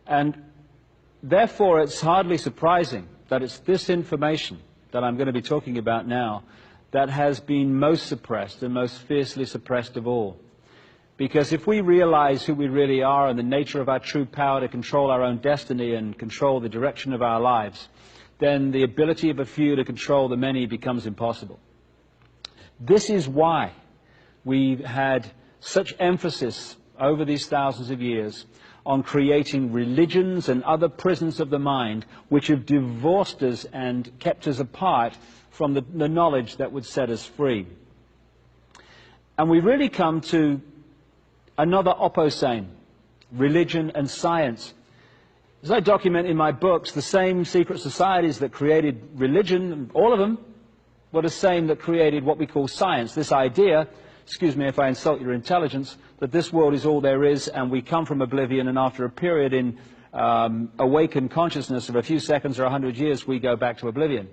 And therefore, it's hardly surprising that it's this information that I'm going to be talking about now that has been most suppressed and most fiercely suppressed of all. Because if we realize who we really are and the nature of our true power to control our own destiny and control the direction of our lives, then the ability of a few to control the many becomes impossible. This is why we've had such emphasis over these thousands of years on creating religions and other prisons of the mind which have divorced us and kept us apart from the knowledge that would set us free. And we really come to another opposame, religion and science. As I document in my books, the same secret societies that created religion, all of them, were the same that created what we call science, this idea, excuse me if I insult your intelligence, that this world is all there is and we come from oblivion, and after a period in awakened consciousness of a few seconds or 100 years, we go back to oblivion.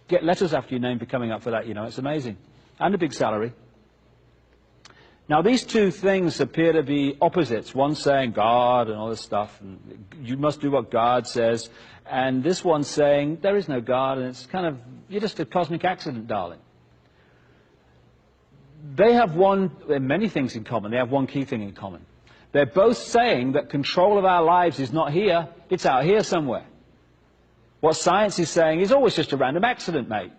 Get letters after your name for coming up for that, you know, it's amazing. And a big salary. Now, these two things appear to be opposites. One saying God and all this stuff, and you must do what God says. And this one saying there is no God, and it's kind of, you're just a cosmic accident, darling. They have many things in common. They have one key thing in common. They're both saying that control of our lives is not here, it's out here somewhere. What science is saying is always just a random accident, mate.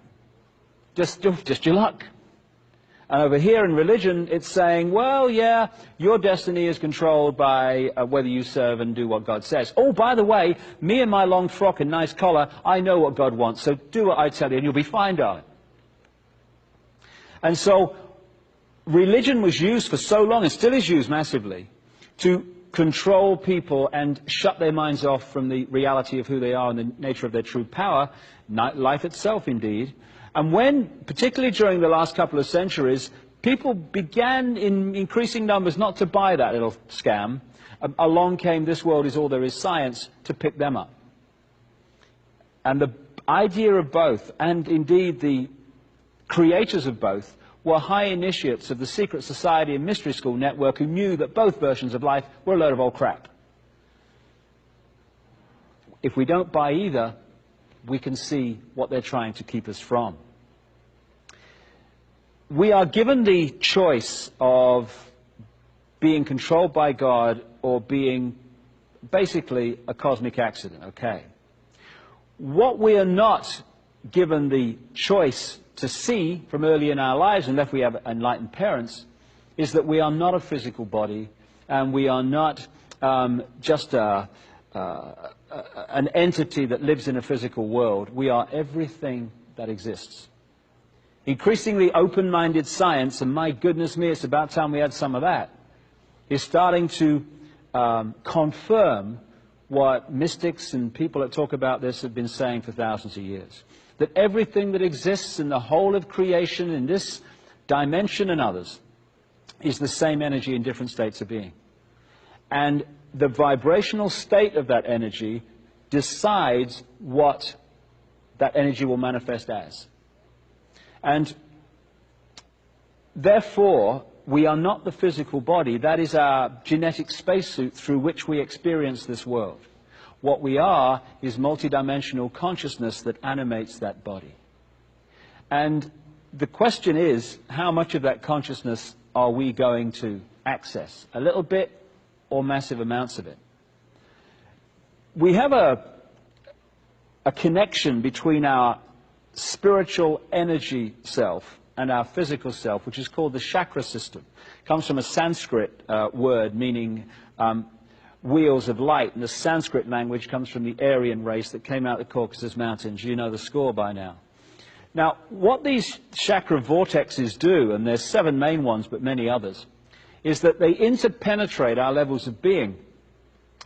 Just your luck. And over here in religion, it's saying, well, yeah, your destiny is controlled by whether you serve and do what God says. Oh, by the way, me and my long frock and nice collar, I know what God wants, so do what I tell you and you'll be fine, darling. And so religion was used for so long, and still is used massively, to control people and shut their minds off from the reality of who they are and the nature of their true power, life itself indeed. And when, particularly during the last couple of centuries, people began in increasing numbers not to buy that little scam, along came this world is all there is science to pick them up. And the idea of both, and indeed the creators of both, were high initiates of the secret society and mystery school network who knew that both versions of life were a load of old crap. If we don't buy either, we can see what they're trying to keep us from. We are given the choice of being controlled by God or being basically a cosmic accident, okay? What we are not given the choice to see from early in our lives, unless we have enlightened parents, is that we are not a physical body and we are not just an entity that lives in a physical world. We are everything that exists. Increasingly open-minded science, and my goodness me, it's about time we had some of that, is starting to confirm what mystics and people that talk about this have been saying for thousands of years. That everything that exists in the whole of creation, in this dimension and others, is the same energy in different states of being. And the vibrational state of that energy decides what that energy will manifest as. And therefore, we are not the physical body. That is our genetic spacesuit through which we experience this world. What we are is multidimensional consciousness that animates that body. And the question is, how much of that consciousness are we going to access? A little bit or massive amounts of it? We have a connection between our spiritual energy self and our physical self, which is called the chakra system. It comes from a Sanskrit word meaning wheels of light, and the Sanskrit language comes from the Aryan race that came out of the Caucasus Mountains. You know the score by now. Now, what these chakra vortexes do, and there's 7 main ones but many others, is that they interpenetrate our levels of being.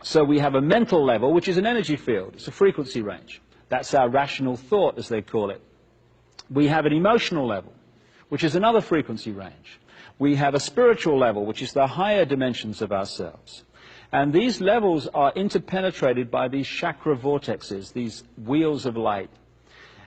So we have a mental level, which is an energy field. It's a frequency range. That's our rational thought, as they call it. We have an emotional level, which is another frequency range. We have a spiritual level, which is the higher dimensions of ourselves. And these levels are interpenetrated by these chakra vortexes, these wheels of light.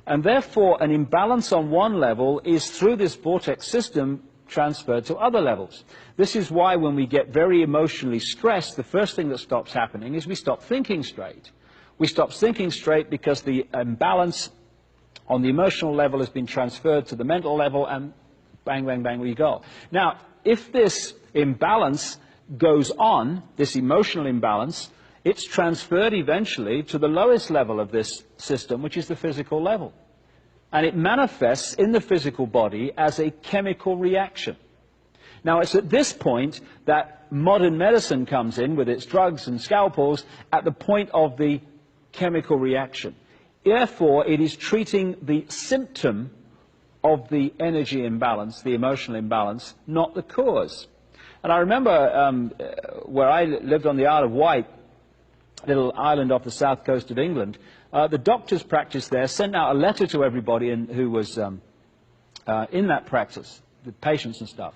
And therefore, an imbalance on one level is, through this vortex system, transferred to other levels. This is why when we get very emotionally stressed, the first thing that stops happening is we stop thinking straight. We stop thinking straight because the imbalance on the emotional level has been transferred to the mental level, and bang, bang, bang, we go. Now, if this imbalance goes on, this emotional imbalance, it's transferred eventually to the lowest level of this system, which is the physical level. And it manifests in the physical body as a chemical reaction. Now, it's at this point that modern medicine comes in with its drugs and scalpels at the point of the chemical reaction. Therefore, it is treating the symptom of the energy imbalance, the emotional imbalance, not the cause. And I remember where I lived on the Isle of Wight, a little island off the south coast of England, the doctor's practice there sent out a letter to everybody who was in that practice, the patients and stuff.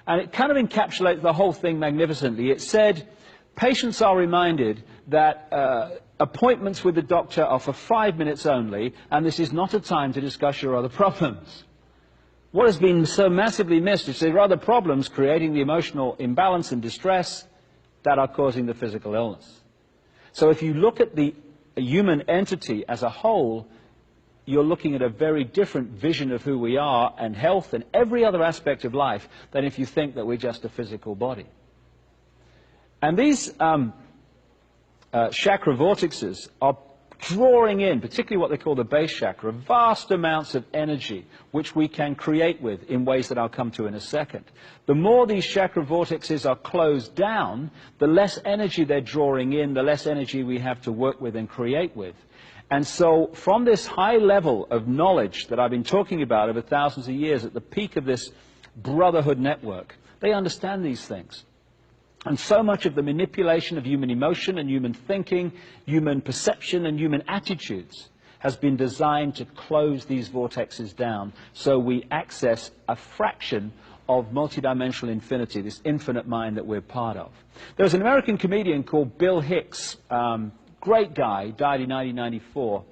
And it kind of encapsulates the whole thing magnificently. It said, patients are reminded that appointments with the doctor are for 5 minutes only, and this is not a time to discuss your other problems. What has been so massively missed is there are other problems creating the emotional imbalance and distress that are causing the physical illness. So if you look at the human entity as a whole, you're looking at a very different vision of who we are and health and every other aspect of life than if you think that we're just a physical body. And these chakra vortexes are drawing in, particularly what they call the base chakra, vast amounts of energy which we can create with in ways that I'll come to in a second. The more these chakra vortexes are closed down, the less energy they're drawing in, the less energy we have to work with and create with. And so from this high level of knowledge that I've been talking about over thousands of years, at the peak of this brotherhood network, they understand these things. And so much of the manipulation of human emotion and human thinking, human perception and human attitudes has been designed to close these vortexes down so we access a fraction of multidimensional infinity, this infinite mind that we're part of. There was an American comedian called Bill Hicks, great guy, died in 1994,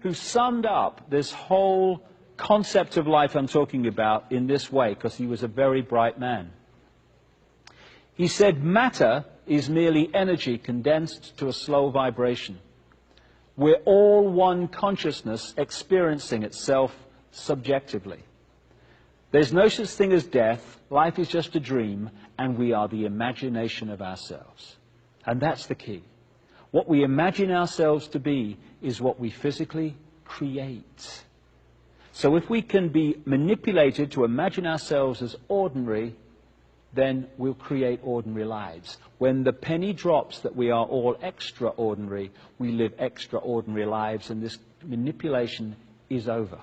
who summed up this whole concept of life I'm talking about in this way, because he was a very bright man. He said, matter is merely energy condensed to a slow vibration. We're all one consciousness experiencing itself subjectively. There's no such thing as death, life is just a dream, and we are the imagination of ourselves. And that's the key. What we imagine ourselves to be is what we physically create. So if we can be manipulated to imagine ourselves as ordinary, then we'll create ordinary lives. When the penny drops that we are all extraordinary, we live extraordinary lives, and this manipulation is over.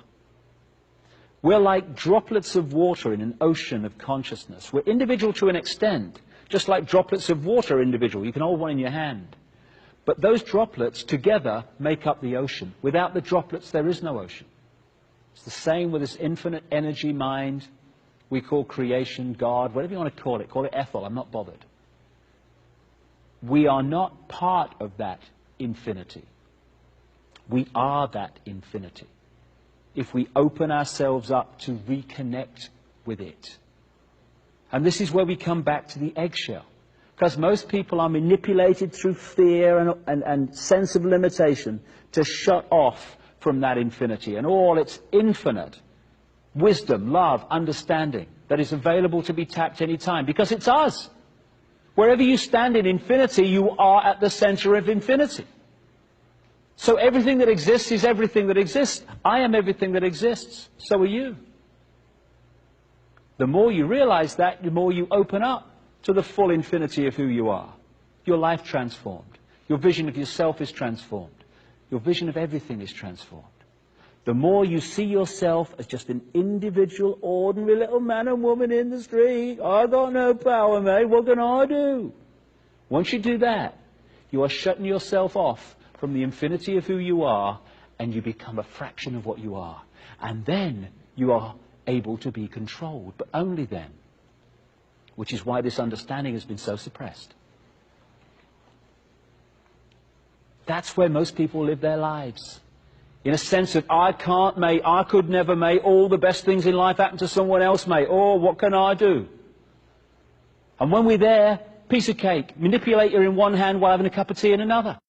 We're like droplets of water in an ocean of consciousness. We're individual to an extent, just like droplets of water are individual. You can hold one in your hand. But those droplets together make up the ocean. Without the droplets, there is no ocean. It's the same with this infinite energy mind we call creation, God, whatever you want to call it Ethel, I'm not bothered. We are not part of that infinity. We are that infinity. If we open ourselves up to reconnect with it. And this is where we come back to the eggshell. Because most people are manipulated through fear and sense of limitation to shut off from that infinity and all its infinite wisdom, love, understanding that is available to be tapped any time, because it's us. Wherever you stand in infinity, you are at the center of infinity. So everything that exists is everything that exists. I am everything that exists. So are you. The more you realize that, the more you open up to the full infinity of who you are. Your life transformed. Your vision of yourself is transformed. Your vision of everything is transformed. The more you see yourself as just an individual, ordinary little man and woman in the street, I got no power, mate, what can I do? Once you do that, you are shutting yourself off from the infinity of who you are, and you become a fraction of what you are. And then you are able to be controlled, but only then. Which is why this understanding has been so suppressed. That's where most people live their lives. In a sense of, I can't, mate, I could never, mate, all the best things in life happen to someone else, mate. Oh, what can I do? And when we're there, piece of cake, manipulator in one hand while having a cup of tea in another.